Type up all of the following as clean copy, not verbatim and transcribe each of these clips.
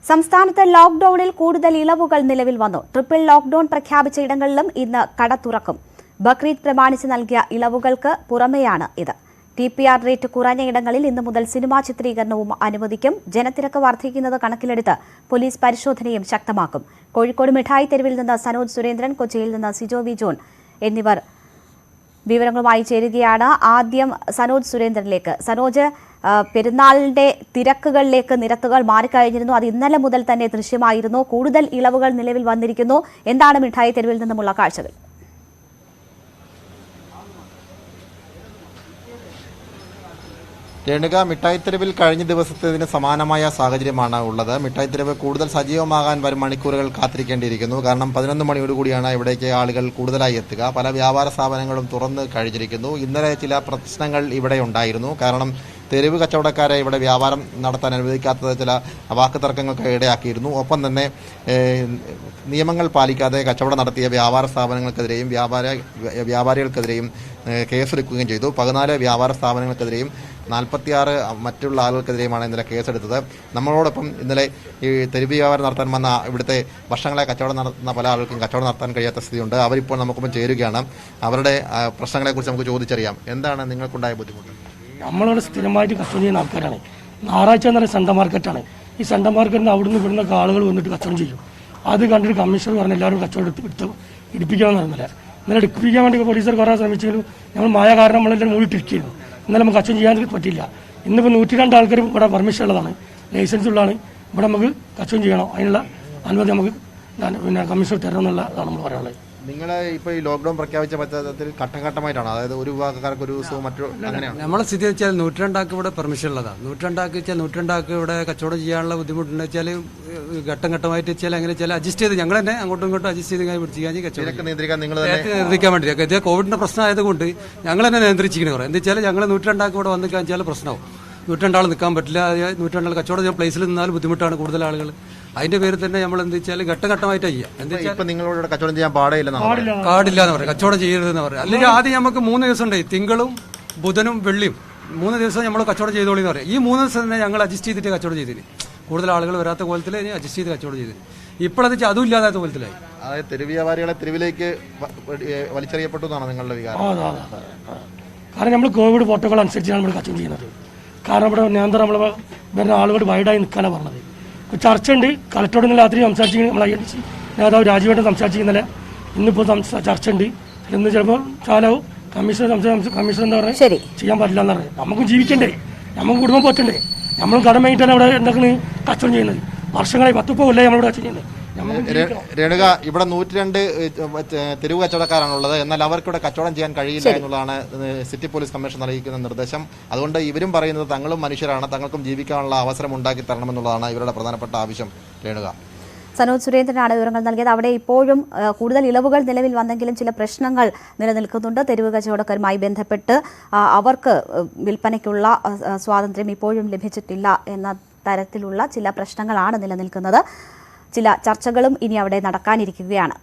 സംസ്ഥാനത്ത് ലോക്ഡൌണിൽ കൂടുതൽ ഇളവുകൾ നിലവിൽ വന്നു. ട്രിപ്പിൾ ലോക്ഡൌൺ പ്രഖ്യാപിച്ച ഇടങ്ങളിലും ഇന്ന് കട തുറക്കും. ബക്രീദ് പ്രമാണിച്ച് നൽകിയ ഇളവുകൾക്ക് പുറമെയാണ് ഇത്. TPR റേറ്റ് കുറഞ്ഞ ഇടങ്ങളിൽ ഇന്നു മുതൽ സിനിമാ ചിത്രീകരണവും അനുവദിക്കും. ജനത്തിരക്ക് വർദ്ധിക്കുന്നത് കണക്കിലെടുത്ത് പോലീസ് പരിശോധനയും ശക്തമാക്കും. കോഴിക്കോട് മിഠായി തെരുവിൽ നിന്ന് സനോജ് സുരേന്ദ്രൻ, കൊച്ചിയിൽ നിന്ന് സിജോ വി ജോൺ എന്നിവർ വിവരങ്ങളുമായി ചേരുകയാണ്. ആദ്യം സനോജ് സുരേന്ദ്രനിലേക്ക്. സനോജ്, പെരുന്നാളിന്റെ തിരക്കുകളിലേക്ക് നിരത്തുകൾ മാറിക്കഴിഞ്ഞിരുന്നു. അത് ഇന്നലെ മുതൽ തന്നെ ദൃശ്യമായിരുന്നു. കൂടുതൽ ഇളവുകൾ നിലവിൽ വന്നിരിക്കുന്നു. എന്താണ് മിഠായി തെരുവിൽ നിന്നുമുള്ള കാഴ്ചകൾ? രേണുക, മിഠായിത്തെരുവിൽ കഴിഞ്ഞ ദിവസത്തേതിന് സമാനമായ സാഹചര്യമാണ് ഉള്ളത്. മിഠായിത്തെരുവ് കൂടുതൽ സജീവമാകാൻ വരും മണിക്കൂറുകൾ കാത്തിരിക്കേണ്ടിയിരിക്കുന്നു. കാരണം 11 മണിയോടുകൂടിയാണ് ഇവിടേക്ക് ആളുകൾ കൂടുതലായി എത്തുക. പല വ്യാപാര സ്ഥാപനങ്ങളും തുറന്ന് കഴിഞ്ഞിരിക്കുന്നു. ഇന്നലെ ചില പ്രശ്നങ്ങൾ ഇവിടെ ഉണ്ടായിരുന്നു. കാരണം തെരുവ് കച്ചവടക്കാരെ ഇവിടെ വ്യാപാരം നടത്താൻ അനുവദിക്കാത്തത് ചില വാക്കുതർക്കങ്ങൾക്ക് ഇടയാക്കിയിരുന്നു. ഒപ്പം തന്നെ നിയമങ്ങൾ പാലിക്കാതെ കച്ചവടം നടത്തിയ വ്യാപാര സ്ഥാപനങ്ങൾക്കെതിരെയും വ്യാപാരികൾക്കെതിരെയും കേസെടുക്കുകയും ചെയ്തു. 14 വ്യാപാര സ്ഥാപനങ്ങൾക്കെതിരെയും 46 മറ്റുള്ള ആളുകൾക്കെതിരെയുമാണ് ഇന്നലെ കേസെടുത്തത്. നമ്മളോടൊപ്പം ഇന്നലെ ഈ തെരുവ് വ്യാപാരം നടത്താൻ വന്ന ഇവിടുത്തെ വർഷങ്ങളെ കച്ചവടം നടത്തുന്ന പല ആളുകൾക്കും കച്ചവടം നടത്താൻ കഴിയാത്ത സ്ഥിതിയുണ്ട്. അവരിപ്പോൾ നമുക്കൊപ്പം ചേരുകയാണ്. അവരുടെ പ്രശ്നങ്ങളെക്കുറിച്ച് നമുക്ക് ചോദിച്ചറിയാം. എന്താണ് നിങ്ങൾക്കുണ്ടായ ബുദ്ധിമുട്ട്? നമ്മളിവിടെ സ്ഥിരമായിട്ട് കച്ചവടം ചെയ്യുന്ന ആൾക്കാരാണ്. ഞായറാഴ്ച എന്ന് പറയുന്നത് സെൻട്രൽ മാർക്കറ്റാണ്. ഈ സെൻട്രൽ മാർക്കറ്റിന് അവിടുന്ന് ഇവിടുന്ന് ആളുകൾ വന്നിട്ട് കച്ചവടം ചെയ്യും. അത് കണ്ടിട്ട് കമ്മീഷണർ പറഞ്ഞ് എല്ലാവരും കച്ചവടം ഇടിപ്പിക്കാമെന്ന് പറഞ്ഞില്ല. ഇന്നലെ ഇടിപ്പിക്കാൻ വേണ്ടി പോലീസുകാർ കുറേ ശ്രമിച്ചെങ്കിലും ഞങ്ങൾ മായ കാരണം നമ്മളെല്ലാം മൂടിയിട്ടിരിക്കുന്നു. ഇന്നലെ നമുക്ക് കച്ചവടം ചെയ്യാൻ പറ്റില്ല. ഇന്നിപ്പോൾ 102 ആൾക്കാർ ഇവിടെ പെർമിഷൻ ഉള്ളതാണ്, ലൈസൻസ് ഉള്ളതാണ്. ഇവിടെ നമുക്ക് കച്ചവടം ചെയ്യണം. അതിനുള്ള അനുമതി നമുക്ക് കമ്മീഷണർ തരണം എന്നുള്ളതാണ് നമ്മൾ പറയാനുള്ളത്. നിങ്ങൾ ഇപ്പോൾ ഈ ലോക്ക്ഡൌൺ പ്രഖ്യാപിച്ച പശ്ചാത്തലത്തിൽ ഘട്ടം ഘട്ടമായിട്ടാണ്, അതായത് ഒരു വിഭാഗക്കാർക്ക് ഒരു ദിവസവും മറ്റു അങ്ങനെയാണ് നമ്മളെ സ്ഥിതി വെച്ചാൽ 102 ആൾക്ക് ഇവിടെ പെർമിഷൻ ഉള്ളതാണ്. 102 ആൾക്ക് ഇവിടെ കച്ചവടം ചെയ്യാനുള്ള ബുദ്ധിമുട്ടുണ്ട് വെച്ചാൽ ഘട്ടം ഘട്ടമായിട്ട് വെച്ചാൽ അങ്ങനെ വെച്ചാൽ അഡ്ജസ്റ്റ് ചെയ്ത് ഞങ്ങൾ തന്നെ അങ്ങോട്ടും ഇങ്ങോട്ടും അഡ്ജസ്റ്റ് ചെയ്ത് പിടിച്ചിക്കാൻ കച്ചവടം നിയന്ത്രിക്കാൻ വേണ്ടി ഇത് കോവിഡിന്റെ പ്രശ്നം ആയതുകൊണ്ട് ഞങ്ങൾ തന്നെ നിയന്ത്രിച്ചിരിക്കണം. പറയാം എന്താ വെച്ചാൽ ഞങ്ങൾ 102 ആൾക്ക് ഇവിടെ വന്ന് വെച്ചാൽ പ്രശ്നമാവും. 102 ആൾ നിൽക്കാൻ പറ്റില്ല. 102 ആൾ കച്ചവടം ചെയ്യാൻ പ്ലേസിൽ നിന്നാൽ ബുദ്ധിമുട്ടാണ് കൂടുതൽ ആളുകൾ. അതിന്റെ പേരിൽ തന്നെ നമ്മൾ എന്താ വെച്ചാൽ ഘട്ടഘട്ടമായിട്ട് ചെയ്യാം. എന്താ വെച്ചാൽ നിങ്ങളോട് കച്ചവടം ചെയ്യാൻ പാടില്ല എന്ന് പറയാം, കച്ചവടം ചെയ്യരുതെന്ന് പറയാം. അല്ലെങ്കിൽ ആദ്യം നമുക്ക് 3 ദിവസം ഉണ്ടായി, തിങ്കളും ബുധനും വെള്ളിയും 3 ദിവസം നമ്മൾ കച്ചവടം ചെയ്തോളി എന്ന് പറയാം. ഈ 3 ദിവസം തന്നെ ഞങ്ങൾ അഡ്ജസ്റ്റ് ചെയ്തിട്ട് കച്ചവടം ചെയ്തിന്. കൂടുതൽ ആളുകൾ വരാത്ത കോലത്തിൽ അഡ്ജസ്റ്റ് ചെയ്ത് കച്ചവടം ചെയ്തിന്. ഇപ്പോഴത് അതും ഇല്ലാത്ത കോലത്തിലായി. അതായത് തെരുവ് വ്യാപാരികളെ തെരുവിലേക്ക് വലിച്ചെറിയപ്പെട്ടു എന്നാണ് നിങ്ങളുടെ വികാരം? കാരണം നമ്മൾ കോവിഡ് പ്രോട്ടോകോൾ അനുസരിച്ചാണ് നമ്മൾ കച്ചവടം ചെയ്യുന്നത്. കാരണം ഇവിടെ നിയന്ത്രണം നമ്മൾ വരുന്ന ആളുകൾ വൈഡായി നിൽക്കാനാണ് പറഞ്ഞത്. ഇപ്പോൾ ചർച്ചയുണ്ട്. കളക്ടറോട് ഇന്നലെ രാത്രി സംസാരിച്ചിരിക്കുന്നത് നമ്മൾ INC നേതാവ് രാജീവേട്ടൻ സംസാരിച്ചിരിക്കുന്നല്ലേ. ഇന്നിപ്പോൾ ചർച്ചയുണ്ട്. ഇന്ന് ചിലപ്പോൾ ചാലാവും. കമ്മീഷണർ എന്താ പറയുക, ചെയ്യാൻ പറ്റില്ല എന്ന് പറയുന്നത്. നമുക്കും ജീവിക്കണ്ടേ, നമുക്ക് കുടുംബം പോറ്റണ്ടേ. നമ്മളും കടം വേണ്ടിയിട്ടാണ് ഇവിടെ എന്തൊക്കെയാണ് കച്ചവടം ചെയ്യുന്നത്. വർഷങ്ങളായി 10 കൊല്ലമായി നമ്മളിവിടെ കച്ചവടം ചെയ്യുന്നത്. രേണുക, ഇവിടെ 102 തെരുവ് കച്ചവടക്കാരാണുള്ളത്. എന്നാൽ അവർക്കിവിടെ കച്ചവടം ചെയ്യാൻ കഴിയില്ല എന്നുള്ളതാണ് സിറ്റി പോലീസ് കമ്മീഷൻ അറിയിക്കുന്ന നിർദ്ദേശം. അതുകൊണ്ട് ഇവരും പറയുന്നത് തങ്ങളും മനുഷ്യരാണ്, തങ്ങൾക്കും ജീവിക്കാനുള്ള അവസരം ഉണ്ടാക്കി തരണമെന്നുള്ളതാണ് ഇവരുടെ പ്രധാനപ്പെട്ട ആവശ്യം. രേണുക, സനോജ് സുരേന്ദ്രനാണ് വിവരങ്ങൾ നൽകിയത്. അവിടെ ഇപ്പോഴും കൂടുതൽ ഇളവുകൾ നിലവിൽ വന്നെങ്കിലും ചില പ്രശ്നങ്ങൾ നിലനിൽക്കുന്നുണ്ട്. തെരുവ് കച്ചവടക്കാരുമായി ബന്ധപ്പെട്ട് അവർക്ക് വിൽപ്പനയ്ക്കുള്ള സ്വാതന്ത്ര്യം ഇപ്പോഴും ലഭിച്ചിട്ടില്ല എന്ന തരത്തിലുള്ള ചില പ്രശ്നങ്ങളാണ് നിലനിൽക്കുന്നത്. ചില ചർച്ചകളും ഇനി അവിടെ നടക്കാനിരിക്കുകയാണ്.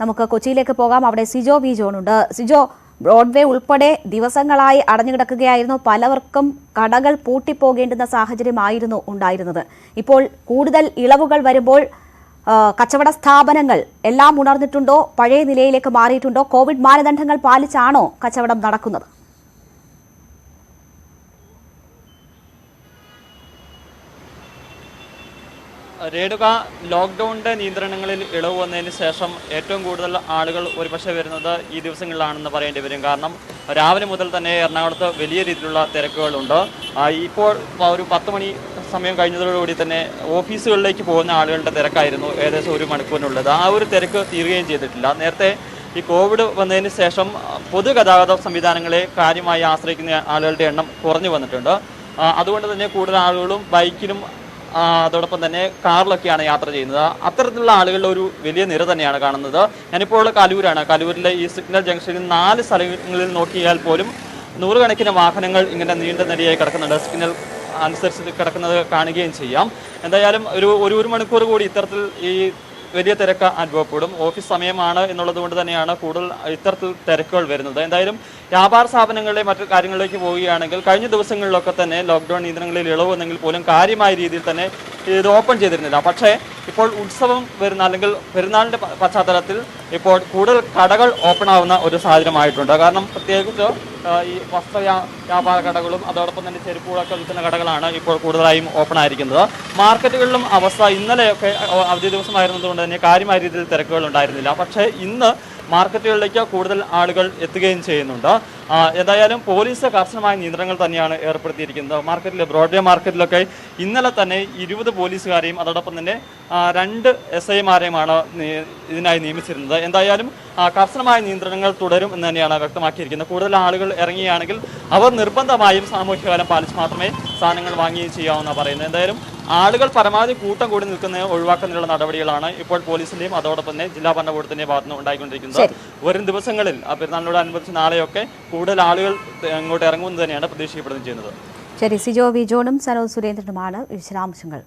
നമുക്ക് കൊച്ചിയിലേക്ക് പോകാം. അവിടെ സിജോ വി ജോൺ ഉണ്ട്. സിജോ, ബ്രോഡ്വേ ഉൾപ്പെടെ ദിവസങ്ങളായി അടഞ്ഞുകിടക്കുകയായിരുന്നു. പലവർക്കും കടകൾ പൂട്ടിപ്പോകേണ്ടുന്ന സാഹചര്യമായിരുന്നു ഉണ്ടായിരുന്നത്. ഇപ്പോൾ കൂടുതൽ ഇളവുകൾ വരുമ്പോൾ കച്ചവട സ്ഥാപനങ്ങൾ എല്ലാം ഉണർന്നിട്ടുണ്ടോ? പഴയ നിലയിലേക്ക് മാറിയിട്ടുണ്ടോ? കോവിഡ് മാനദണ്ഡങ്ങൾ പാലിച്ചാണോ കച്ചവടം നടക്കുന്നത്? രേണുക, ലോക്ക്ഡൌണിൻ്റെ നിയന്ത്രണങ്ങളിൽ ഇളവ് വന്നതിന് ശേഷം ഏറ്റവും കൂടുതൽ ആളുകൾ ഒരുപക്ഷെ വരുന്നത് ഈ ദിവസങ്ങളിലാണെന്ന് പറയേണ്ടി വരും. കാരണം രാവിലെ മുതൽ തന്നെ എറണാകുളത്ത് വലിയ രീതിയിലുള്ള തിരക്കുകളുണ്ട്. ഇപ്പോൾ ഒരു 10 മണി സമയം കഴിഞ്ഞതോടുകൂടി തന്നെ ഓഫീസുകളിലേക്ക് പോകുന്ന ആളുകളുടെ തിരക്കായിരുന്നു ഏകദേശം 1 മണിക്കൂറിനുള്ളത്. ആ ഒരു തിരക്ക് തീരുകയും ചെയ്തിട്ടില്ല. നേരത്തെ ഈ കോവിഡ് വന്നതിന് ശേഷം പൊതുഗതാഗത സംവിധാനങ്ങളെ കാര്യമായി ആശ്രയിക്കുന്ന ആളുകളുടെ എണ്ണം കുറഞ്ഞു വന്നിട്ടുണ്ട്. അതുകൊണ്ട് തന്നെ കൂടുതൽ ആളുകളും ബൈക്കിലും അതോടൊപ്പം തന്നെ കാറിലൊക്കെയാണ് യാത്ര ചെയ്യുന്നത്. അത്തരത്തിലുള്ള ആളുകളുടെ ഒരു വലിയ നിര തന്നെയാണ് കാണുന്നത്. ഞാനിപ്പോൾ കലൂരാണ്. കലൂരിലെ ഈ സിഗ്നൽ ജംഗ്ഷനിൽ 4 സ്ഥലങ്ങളിൽ നോക്കിയാൽ പോലും 100 കണക്കിന് വാഹനങ്ങൾ ഇങ്ങനെ നീണ്ട നിരയായി കിടക്കുന്നുണ്ട്. സിഗ്നൽ അനുസരിച്ച് കിടക്കുന്നത് കാണുകയും ചെയ്യാം. എന്തായാലും ഒരു മണിക്കൂർ കൂടി ഇത്തരത്തിൽ ഈ വലിയ തിരക്ക് അനുഭവപ്പെടും. ഓഫീസ് സമയമാണ് എന്നുള്ളത് കൊണ്ട് തന്നെയാണ് കൂടുതൽ ഇത്തരത്തിൽ തിരക്കുകൾ വരുന്നത്. എന്തായാലും വ്യാപാര സ്ഥാപനങ്ങളിലെ മറ്റു കാര്യങ്ങളിലേക്ക് പോവുകയാണെങ്കിൽ കഴിഞ്ഞ ദിവസങ്ങളിലൊക്കെ തന്നെ ലോക്ക്ഡൌൺ നിയന്ത്രണങ്ങളിൽ ഇളവ് വന്നെങ്കിൽ പോലും കാര്യമായ രീതിയിൽ തന്നെ ഇത് ഓപ്പൺ ചെയ്തിരുന്നില്ല. പക്ഷേ ഇപ്പോൾ ഉത്സവം വരുന്ന അല്ലെങ്കിൽ പെരുന്നാളിൻ്റെ പശ്ചാത്തലത്തിൽ ഇപ്പോൾ കൂടുതൽ കടകൾ ഓപ്പൺ ആവുന്ന ഒരു സാഹചര്യമായിട്ടുണ്ട്. കാരണം പ്രത്യേകിച്ച് ഈ വസ്ത്ര വ്യാപാര കടകളും അതോടൊപ്പം തന്നെ ചെരുപ്പുകളൊക്കെ വിൽക്കുന്ന കടകളാണ് ഇപ്പോൾ കൂടുതലായും ഓപ്പൺ ആയിരിക്കുന്നത്. മാർക്കറ്റുകളിലും അവസ്ഥ ഇന്നലെയൊക്കെ അവധി ദിവസമായിരുന്നതുകൊണ്ട് തന്നെ കാര്യമായ രീതിയിൽ തിരക്കുകൾ ഉണ്ടായിരുന്നില്ല. പക്ഷേ ഇന്ന് മാർക്കറ്റുകളിലേക്ക് കൂടുതൽ ആളുകൾ എത്തുകയും ചെയ്യുന്നുണ്ട്. ഏതായാലും പോലീസ് കർശനമായ നിയന്ത്രണങ്ങൾ തന്നെയാണ് ഏർപ്പെടുത്തിയിരിക്കുന്നത്. മാർക്കറ്റിൽ ബ്രോഡ്വേ മാർക്കറ്റിലൊക്കെ ഇന്നലെ തന്നെ 20 പോലീസുകാരെയും അതോടൊപ്പം തന്നെ 2 SIമാരെയുമാണ് ഇതിനായി നിയമിച്ചിരുന്നത്. എന്തായാലും കർശനമായ നിയന്ത്രണങ്ങൾ തുടരും എന്ന് തന്നെയാണ് വ്യക്തമാക്കിയിരിക്കുന്നത്. കൂടുതൽ ആളുകൾ ഇറങ്ങുകയാണെങ്കിൽ അവർ നിർബന്ധമായും സാമൂഹ്യകാലം പാലിച്ച് മാത്രമേ സാധനങ്ങൾ വാങ്ങുകയും ചെയ്യാമെന്നാണ് പറയുന്നത്. എന്തായാലും ആളുകൾ പരമാവധി കൂട്ടം കൂടി നിൽക്കുന്ന ഒഴിവാക്കുന്നതിനുള്ള നടപടികളാണ് ഇപ്പോൾ പോലീസിന്റെയും അതോടൊപ്പം തന്നെ ജില്ലാ ഭരണകൂടത്തിന്റെയും ഭാഗത്തുനിന്ന് ഉണ്ടായിക്കൊണ്ടിരിക്കുന്നത്. വരും ദിവസങ്ങളിൽ പെരുന്നാളിനോടനുബന്ധിച്ച് നാളെയൊക്കെ കൂടുതൽ ആളുകൾ ഇങ്ങോട്ട് ഇറങ്ങുമെന്ന് തന്നെയാണ് പ്രതീക്ഷിക്കപ്പെടുകയും ചെയ്യുന്നത്. ശരി, സിജോ വി ജോണും സനോജ് സുരേന്ദ്രനുമാണ് വിശദാംശങ്ങൾ